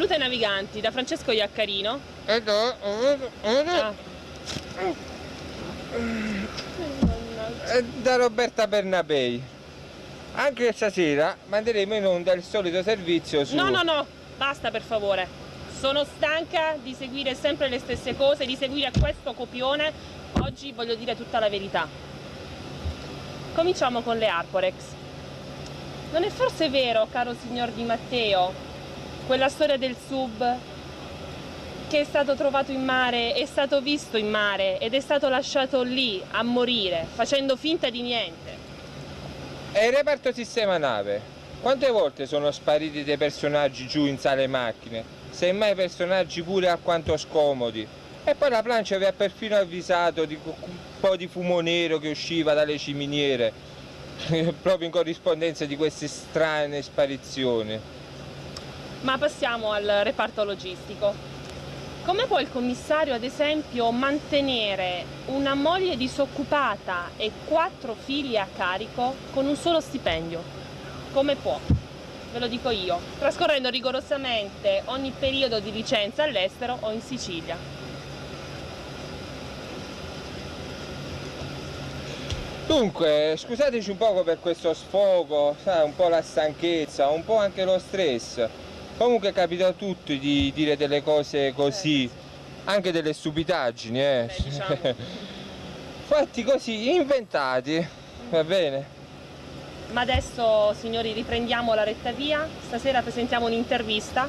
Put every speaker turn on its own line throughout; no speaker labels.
Salute ai naviganti, da Francesco Iaccarino.
Ah. Da Roberta Bernabei. Anche stasera manderemo in onda il solito servizio su...
No, basta per favore. Sono stanca di seguire sempre le stesse cose, di seguire questo copione. Oggi voglio dire tutta la verità. Cominciamo con le Arporex. Non è forse vero, caro signor Di Matteo, quella storia del sub che è stato trovato in mare, è stato visto in mare ed è stato lasciato lì a morire, facendo finta di niente?
È il reparto sistema nave. Quante volte sono spariti dei personaggi giù in sale macchine? Semmai personaggi pure alquanto scomodi. E poi la plancia vi ha perfino avvisato di un po' di fumo nero che usciva dalle ciminiere, proprio in corrispondenza di queste strane sparizioni.
Ma passiamo al reparto logistico. Come può il commissario, ad esempio, mantenere una moglie disoccupata e 4 figli a carico con un solo stipendio? Come può? Ve lo dico io, trascorrendo rigorosamente ogni periodo di licenza all'estero o in Sicilia.
Dunque, scusateci un poco per questo sfogo, sai, un po' la stanchezza, un po' anche lo stress. Comunque capita a tutti di dire delle cose così, anche delle stupidaggini,
Diciamo.
Fatti così, inventati, va bene?
Ma adesso, signori, riprendiamo la retta via. Stasera presentiamo un'intervista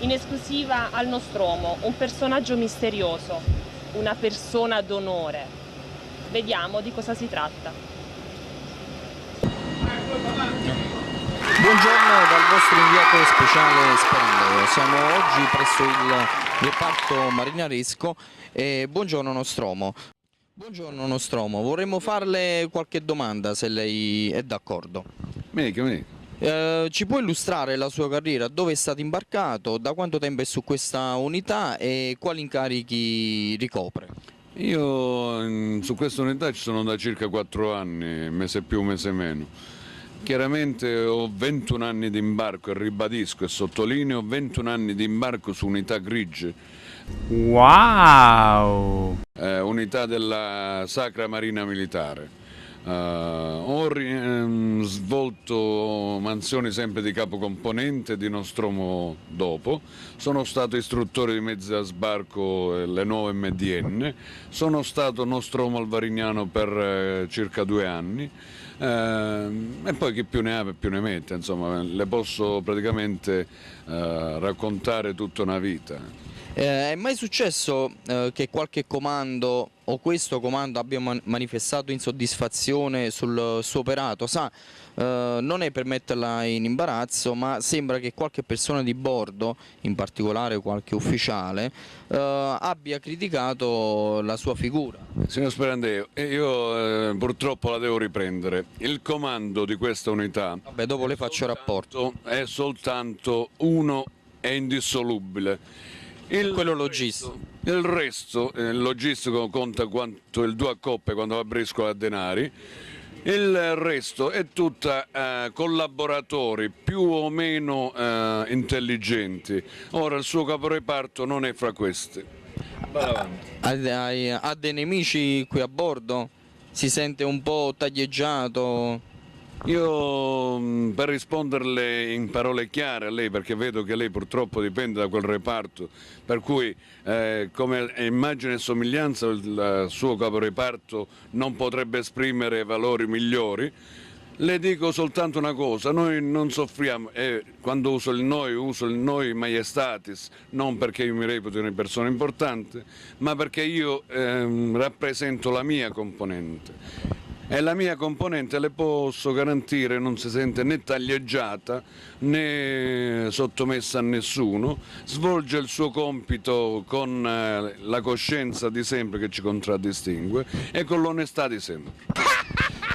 in esclusiva al Nostromo, un personaggio misterioso, una persona d'onore. Vediamo di cosa si tratta.
Buongiorno dal vostro inviato speciale Sperandeo, siamo oggi presso il reparto marinaresco e buongiorno Nostromo. Buongiorno Nostromo, vorremmo farle qualche domanda se lei è d'accordo. Ci può illustrare la sua carriera, dove è stato imbarcato, da quanto tempo è su questa unità e quali incarichi ricopre?
Io su questa unità ci sono da circa 4 anni, mese più, mese meno. Chiaramente ho 21 anni di imbarco e ribadisco e sottolineo 21 anni di imbarco su unità grigie.
Wow!
Unità della Sacra Marina Militare. Ho svolto mansioni sempre di capocomponente di Nostromo dopo, sono stato istruttore di mezzi da sbarco le nuove MDN, sono stato Nostromo al Varignano per circa 2 anni e poi chi più ne ha più ne mette, insomma le posso praticamente raccontare tutta una vita.
È mai successo che qualche comando o questo comando abbia manifestato insoddisfazione sul suo operato? Sa, non è per metterla in imbarazzo, ma sembra che qualche persona di bordo, in particolare qualche ufficiale, abbia criticato la sua figura.
Signor Sperandeo, io purtroppo la devo riprendere. Il comando di questa unità
Vabbè, dopo le faccio rapporto.
è soltanto uno e indissolubile.
Quello logistico.
Il resto, il logistico conta quanto il 2 a coppe quando va a briscola a denari, il resto è tutta collaboratori più o meno intelligenti. Ora il suo caporeparto non è fra questi.
Ha dei nemici qui a bordo? Si sente un po' taglieggiato?
Io per risponderle in parole chiare a lei, perché vedo che lei purtroppo dipende da quel reparto, per cui come immagine e somiglianza il suo caporeparto non potrebbe esprimere valori migliori, le dico soltanto una cosa: noi non soffriamo, e quando uso il noi maiestatis, non perché io mi reputo una persona importante, ma perché io rappresento la mia componente. E la mia componente, le posso garantire, non si sente né taglieggiata né sottomessa a nessuno, svolge il suo compito con la coscienza di sempre che ci contraddistingue e con l'onestà di sempre.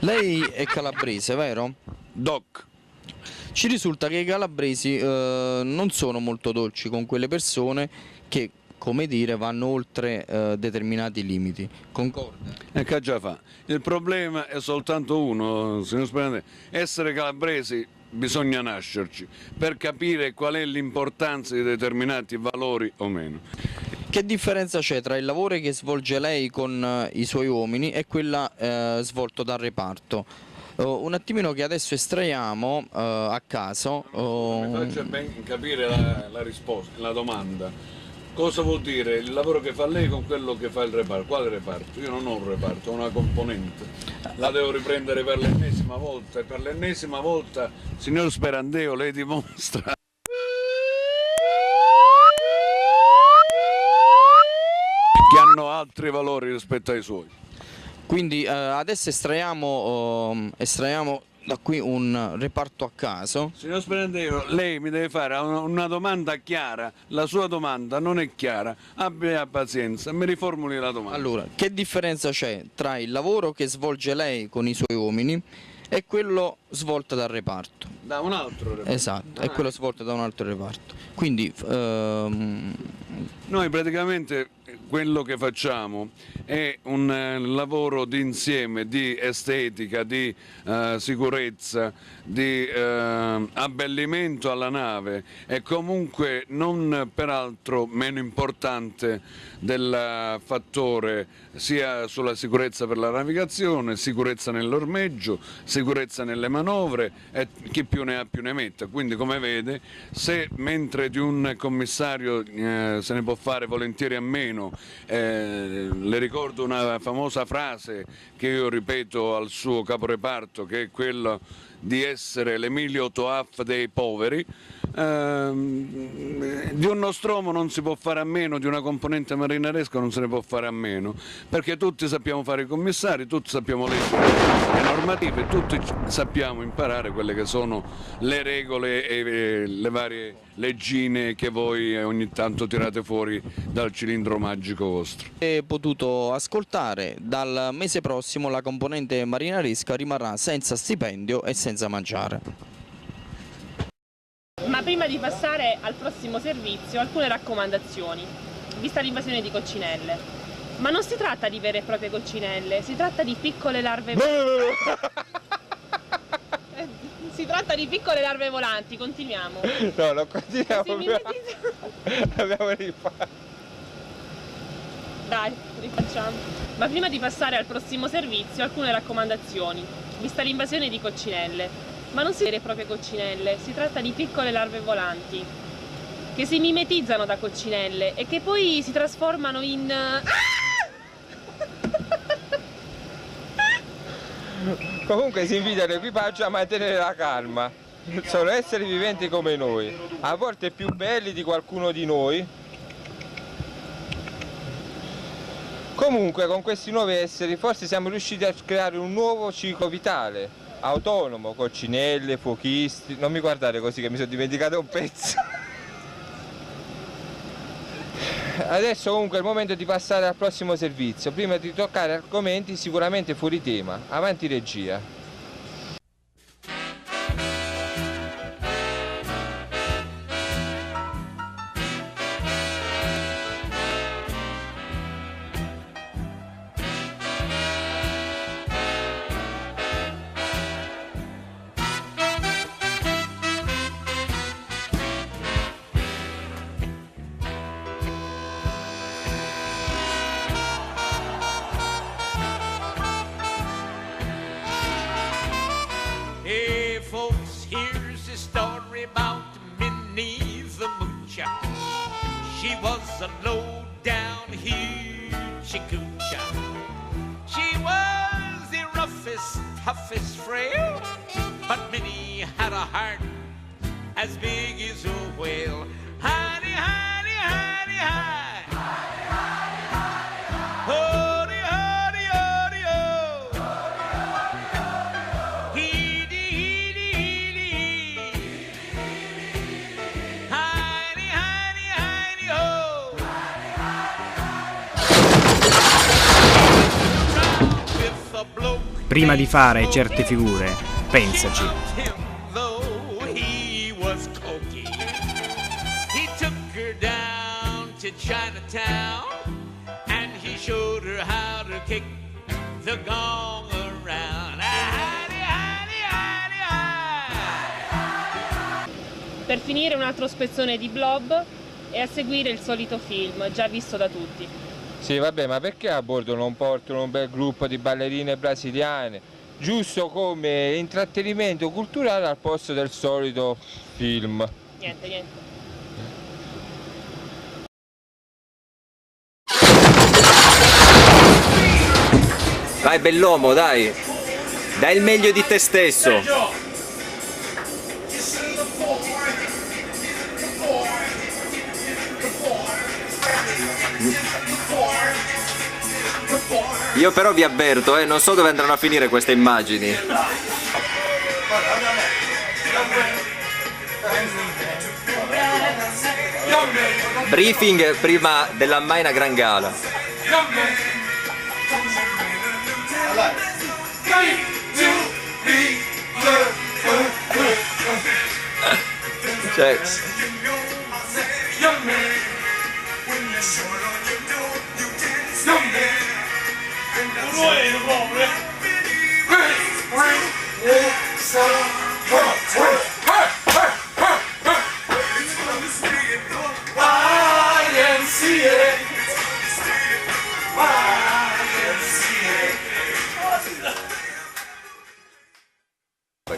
Lei è calabrese, vero?
Doc.
Ci risulta che i calabresi non sono molto dolci con quelle persone che, come dire, vanno oltre determinati limiti. Concorda?
E che già fa? Il problema è soltanto uno, signor Sperandeo: essere calabresi bisogna nascerci per capire qual è l'importanza di determinati valori o meno.
Che differenza c'è tra il lavoro che svolge lei con i suoi uomini e quella svolto dal reparto? Un attimino che adesso estraiamo a caso.
Mi faccia ben capire la risposta, la domanda. Cosa vuol dire il lavoro che fa lei con quello che fa il reparto? Quale reparto? Io non ho un reparto, ho una componente. La devo riprendere per l'ennesima volta e per l'ennesima volta, signor Sperandeo, lei dimostra che hanno altri valori rispetto ai suoi.
Quindi adesso estraiamo da qui un reparto a caso.
Signor Sperandeo, lei mi deve fare una domanda chiara, la sua domanda non è chiara, abbia pazienza, mi riformuli la domanda.
Allora, che differenza c'è tra il lavoro che svolge lei con i suoi uomini e quello svolto dal reparto?
Da un altro reparto.
Esatto, è quello svolto da un altro reparto. Quindi
noi praticamente quello che facciamo è un lavoro di insieme, di estetica, di sicurezza, di abbellimento alla nave e comunque non peraltro meno importante del fattore sia sulla sicurezza per la navigazione, sicurezza nell'ormeggio, sicurezza nelle manovre e chi più ne ha più ne metta. Quindi come vede, se mentre di un commissario se ne può fare volentieri a meno, le ricordo una famosa frase che io ripeto al suo caporeparto, che è quella di essere l'Emilio Toaf dei poveri. Di un Nostromo non si può fare a meno, di una componente marinaresca non se ne può fare a meno, perché tutti sappiamo fare i commissari, tutti sappiamo leggere le normative, tutti sappiamo imparare quelle che sono le regole e le varie leggine che voi ogni tanto tirate fuori dal cilindro magico vostro.
Avete potuto ascoltare, dal mese prossimo la componente marinaresca rimarrà senza stipendio e senza mangiare.
Ma prima di passare al prossimo servizio, alcune raccomandazioni, vista l'invasione di coccinelle. Ma non si tratta di vere e proprie coccinelle, si tratta di piccole larve si tratta di piccole larve volanti, continuiamo.
No, non continuiamo. Abbiamo rifatto.
Dai, rifacciamo. Ma prima di passare al prossimo servizio, alcune raccomandazioni, vista l'invasione di coccinelle. Ma non si vede proprio coccinelle, si tratta di piccole larve volanti che si mimetizzano da coccinelle e che poi si trasformano in...
Comunque si invita l'equipaggio a mantenere la calma. Sono esseri viventi come noi, a volte più belli di qualcuno di noi. Comunque con questi nuovi esseri forse siamo riusciti a creare un nuovo ciclo vitale, autonomo, coccinelle, fuochisti. Non mi guardare così che mi sono dimenticato un pezzo. Adesso comunque è il momento di passare al prossimo servizio, prima di toccare argomenti sicuramente fuori tema. Avanti regia.
Folks, here's a story about Minnie the Moocher. She was a low-down hoochie-coocher. She was the roughest, toughest frail, but Minnie had a heart as big as a whale. Honey, honey, honey, hi. Honey, honey, honey, hi. Oh,
Prima di fare certe figure, pensaci.
per finire un altro spezzone di Blob e a seguire il solito film, già visto da tutti.
Sì, vabbè, ma perché a bordo non portano un bel gruppo di ballerine brasiliane? Giusto come intrattenimento culturale al posto del solito film.
Niente.
Vai bell'uomo, dai! Dai il meglio di te stesso! Io però vi avverto, non so dove andranno a finire queste immagini. Briefing prima della Maina Gran Gala. Cioè...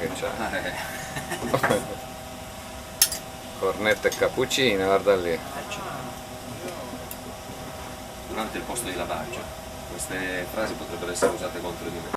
Che c'è? Cornetto e cappuccino, guarda lì. Durante il posto di lavaggio, queste frasi potrebbero essere usate contro di me.